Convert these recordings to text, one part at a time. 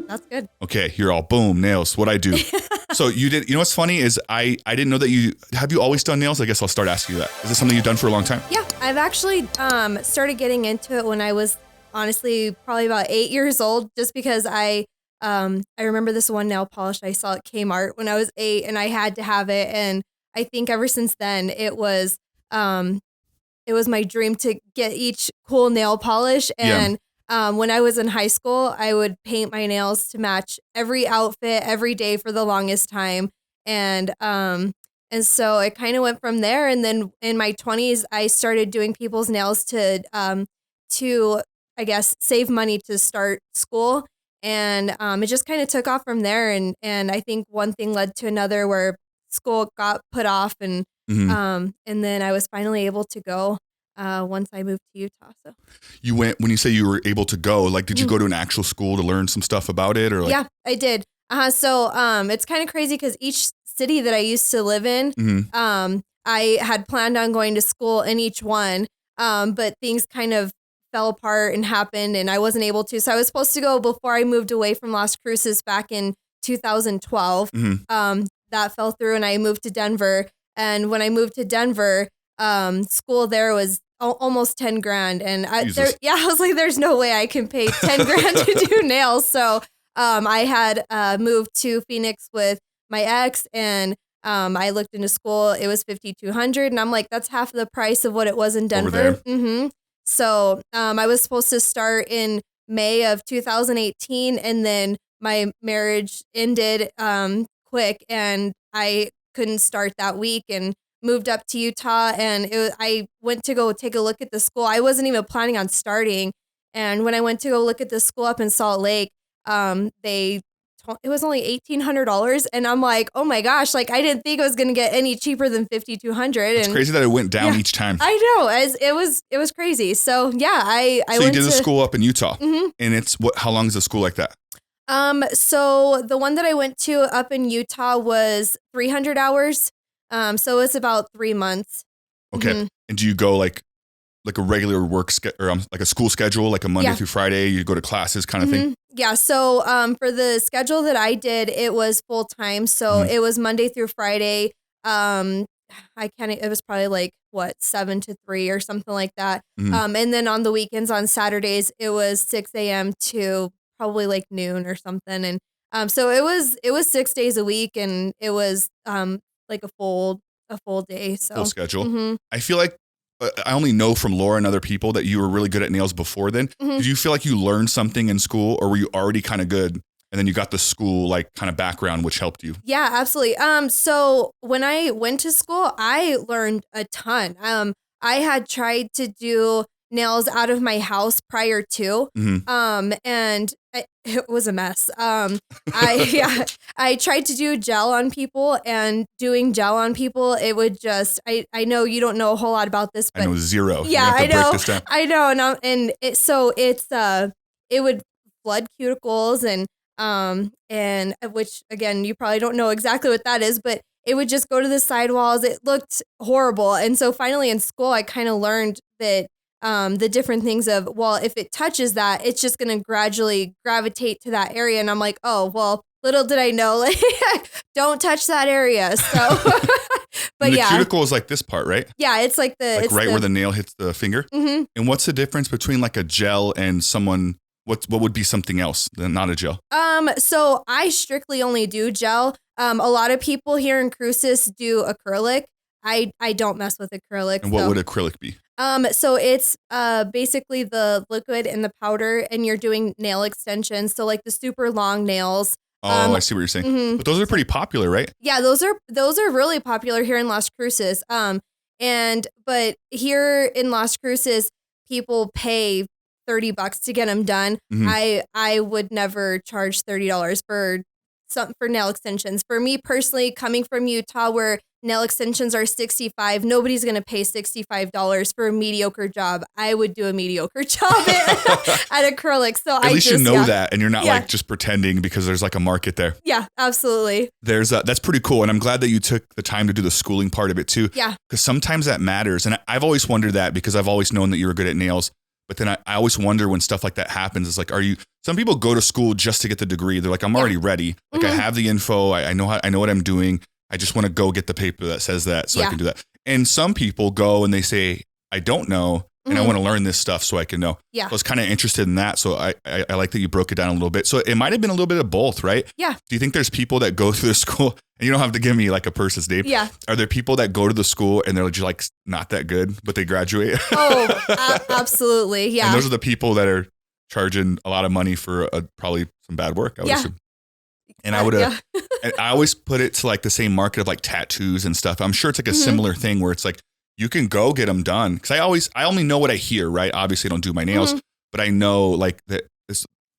That's good. Okay, you're all boom, nails. What I do. So you know what's funny is I didn't know that have you always done nails? I guess I'll start asking you that. Is this something you've done for a long time? Yeah, I've actually started getting into it when I was honestly probably about 8 years old, just because I remember this one nail polish I saw at Kmart when I was 8 and I had to have it. And I think ever since then it was my dream to get each cool nail polish. And when I was in high school, I would paint my nails to match every outfit every day for the longest time. And so it kind of went from there. And then in my 20s, I started doing people's nails to I guess save money to start school. And it just kind of took off from there. And I think one thing led to another where school got put off, and then I was finally able to go once I moved to Utah. So you went, when you say you were able to go, like, did you go to an actual school to learn some stuff about it, or like? Yeah, I did. So it's kind of crazy because each city that I used to live in, I had planned on going to school in each one, but things kind of fell apart and happened, and I wasn't able to. So I was supposed to go before I moved away from Las Cruces back in 2012. That fell through, and I moved to Denver. And when I moved to Denver, school there was almost 10 grand. And I was like, there's no way I can pay 10 grand to do nails. So I had moved to Phoenix with my ex, and I looked into school. It was $5,200, and I'm like, that's half the price of what it was in Denver. So I was supposed to start in May of 2018, and then my marriage ended quick, and I couldn't start that week, and moved up to Utah. And I went to go take a look at the school. I wasn't even planning on starting. And when I went to go look at the school up in Salt Lake, it was only $1,800. And I'm like, oh my gosh, like I didn't think it was going to get any cheaper than $5,200. It's crazy that it went down each time. I know, it was crazy. So yeah, I went you did the school up in Utah, and it's how long is a school like that? So the one that I went to up in Utah was 300 hours. So it's about 3 months. Okay. And do you go like a regular work or like a school schedule, like a Monday through Friday, you go to classes kind of thing? Yeah. So, for the schedule that I did, it was full time. So it was Monday through Friday. It was probably like 7 to 3 or something like that. And then on the weekends, on Saturdays, it was 6 a.m. to probably like noon or something. And, so it was 6 days a week, and it was, like a full day. So full schedule. I feel like I only know from Laura and other people that you were really good at nails before then. Did you feel like you learned something in school, or were you already kind of good and then you got the school like kind of background which helped you? Yeah, absolutely. So when I went to school, I learned a ton. I had tried to do nails out of my house prior to, and it was a mess. I tried to do gel on people, and doing gel on people, it would just, I know you don't know a whole lot about this, but I know zero. Yeah, I know. And it would flood cuticles, and which again, you probably don't know exactly what that is, but it would just go to the sidewalls. It looked horrible. And so finally in school, I kind of learned that the different things of, well, if it touches that, it's just going to gradually gravitate to that area. And I'm like, oh, well, little did I know, like, don't touch that area. So, but the cuticle is like this part, right? Yeah, it's like where the nail hits the finger. And what's the difference between like a gel and someone? What would be something else than not a gel? So I strictly only do gel. A lot of people here in Cruces do acrylic. I don't mess with acrylic. And what would acrylic be? So it's basically the liquid and the powder, and you're doing nail extensions. So like the super long nails. Oh, I see what you're saying. But those are pretty popular, right? Yeah, those are really popular here in Las Cruces. But here in Las Cruces, people pay $30 to get them done. I would never charge $30 for nail extensions. For me personally, coming from Utah where nail extensions are $65, nobody's going to pay $65 for a mediocre job. I would do a mediocre job at acrylic. So at least you know that, and you're not like just pretending, because there's like a market there. Yeah, absolutely. That's pretty cool. And I'm glad that you took the time to do the schooling part of it too. Yeah. Because sometimes that matters. And I've always wondered that, because I've always known that you were good at nails. But then I always wonder when stuff like that happens, it's like, some people go to school just to get the degree. They're like, I'm already ready. Like I have the info. I know what I'm doing. I just want to go get the paper that says that so I can do that. And some people go and they say, I don't know. And I want to learn this stuff so I can know. Yeah. So I was kind of interested in that. So I like that you broke it down a little bit. So it might have been a little bit of both, right? Yeah. Do you think there's people that go through the school, and you don't have to give me like a person's name. Yeah. Are there people that go to the school and they're just like not that good, but they graduate? Oh, absolutely. Yeah. And those are the people that are charging a lot of money for probably some bad work, I would assume. And I would and I always put it to like the same market of like tattoos and stuff. I'm sure it's like a similar thing where it's like, you can go get them done. Cause I only know what I hear, right? Obviously I don't do my nails, but I know like that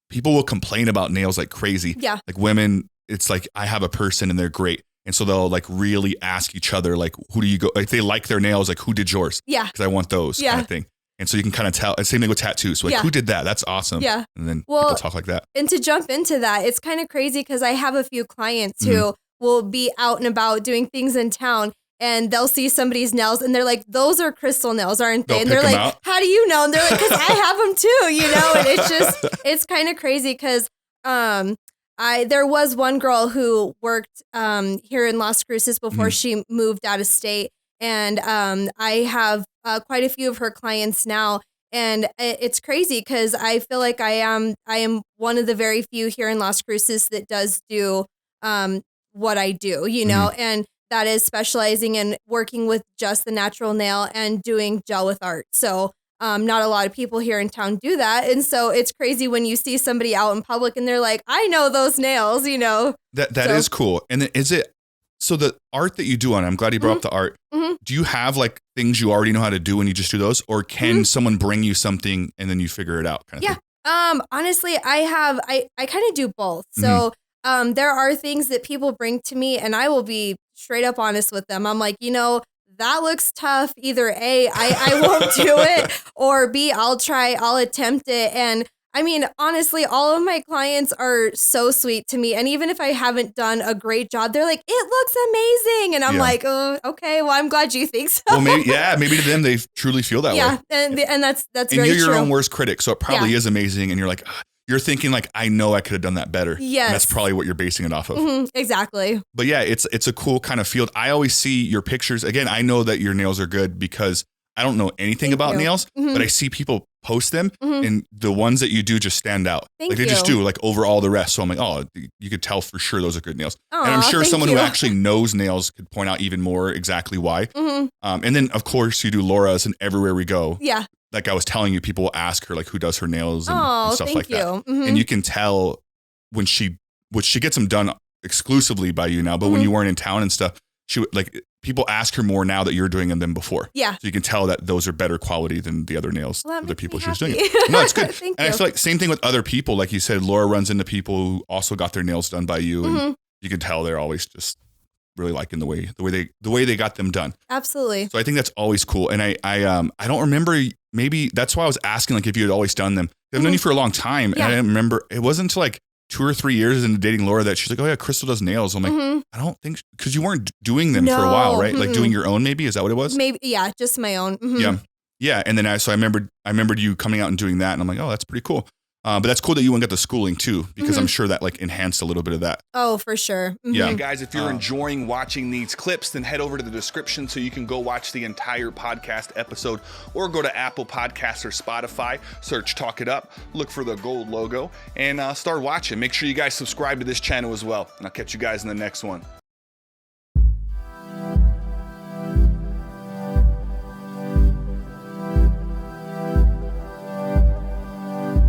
people will complain about nails like crazy. Yeah. Like women, it's like, I have a person and they're great. And so they'll like really ask each other, like, who do you go? Like they like their nails, like who did yours? Yeah. Cause I want those kind of thing. And so you can kind of tell, same thing with tattoos. So like, who did that? That's awesome. Yeah. And then people talk like that. And to jump into that, it's kind of crazy because I have a few clients who will be out and about doing things in town. And they'll see somebody's nails and they're like, those are crystal nails, aren't they? And they're like, how do you know? And they're like, because I have them too, you know? And it's just, it's kind of crazy because there was one girl who worked here in Las Cruces before she moved out of state. And I have quite a few of her clients now. And it's crazy because I feel like I am one of the very few here in Las Cruces that does do what I do, you know? And that is specializing in working with just the natural nail and doing gel with art. So not a lot of people here in town do that. And so it's crazy when you see somebody out in public and they're like, I know those nails, you know. That is cool. And is it, so the art that you do I'm glad you brought up the art. Do you have like things you already know how to do and you just do those? Or can someone bring you something and then you figure it out kind of thing? Honestly, I kind of do both. So there are things that people bring to me and I will be straight up honest with them. I'm like, you know, that looks tough. Either A, I won't do it, or B, I'll attempt it. And I mean, honestly, all of my clients are so sweet to me. And even if I haven't done a great job, they're like, it looks amazing. And I'm like, oh, okay, well, I'm glad you think so. Well, maybe to them, they truly feel that way. Yeah. And that's very true. And you're your own worst critic. So it probably is amazing. And you're like, you're thinking like, I know I could have done that better. Yes. And that's probably what you're basing it off of. Exactly. But yeah, it's a cool kind of field. I always see your pictures. Again, I know that your nails are good because I don't know anything about nails, but I see people post them and the ones that you do just stand out. Like they just do like over all the rest. So I'm like, oh, you could tell for sure those are good nails. And I'm sure someone who actually knows nails could point out even more exactly why. And then of course you do Laura's and everywhere we go. Yeah. Like I was telling you, people will ask her like who does her nails and stuff like that. And you can tell when she gets them done exclusively by you now, but when you weren't in town and stuff, she would like people ask her more now that you're doing them than before. Yeah. So you can tell that those are better quality than the other nails, other people she was doing it. No, it's good. And I feel like same thing with other people. Like you said, Laura runs into people who also got their nails done by you and you can tell they're always just really liking the way they got them done. Absolutely. So I think that's always cool. And I don't remember, maybe that's why I was asking like if you had always done them. I've known you for a long time and I didn't remember, it wasn't until like 2 or 3 years into dating Laura that she's like, oh yeah, Crystal does nails. I'm like, I don't think, because you weren't doing them for a while, right? Like doing your own maybe, is that what it was? Maybe, yeah, just my own. Yeah. Yeah. And then I remembered you coming out and doing that and I'm like, oh, that's pretty cool. But that's cool that you went and got the schooling too, because I'm sure that like enhanced a little bit of that. Oh, for sure. Yeah. And guys, if you're enjoying watching these clips, then head over to the description so you can go watch the entire podcast episode or go to Apple Podcasts or Spotify, search Talk It Up, look for the gold logo and start watching. Make sure you guys subscribe to this channel as well. And I'll catch you guys in the next one.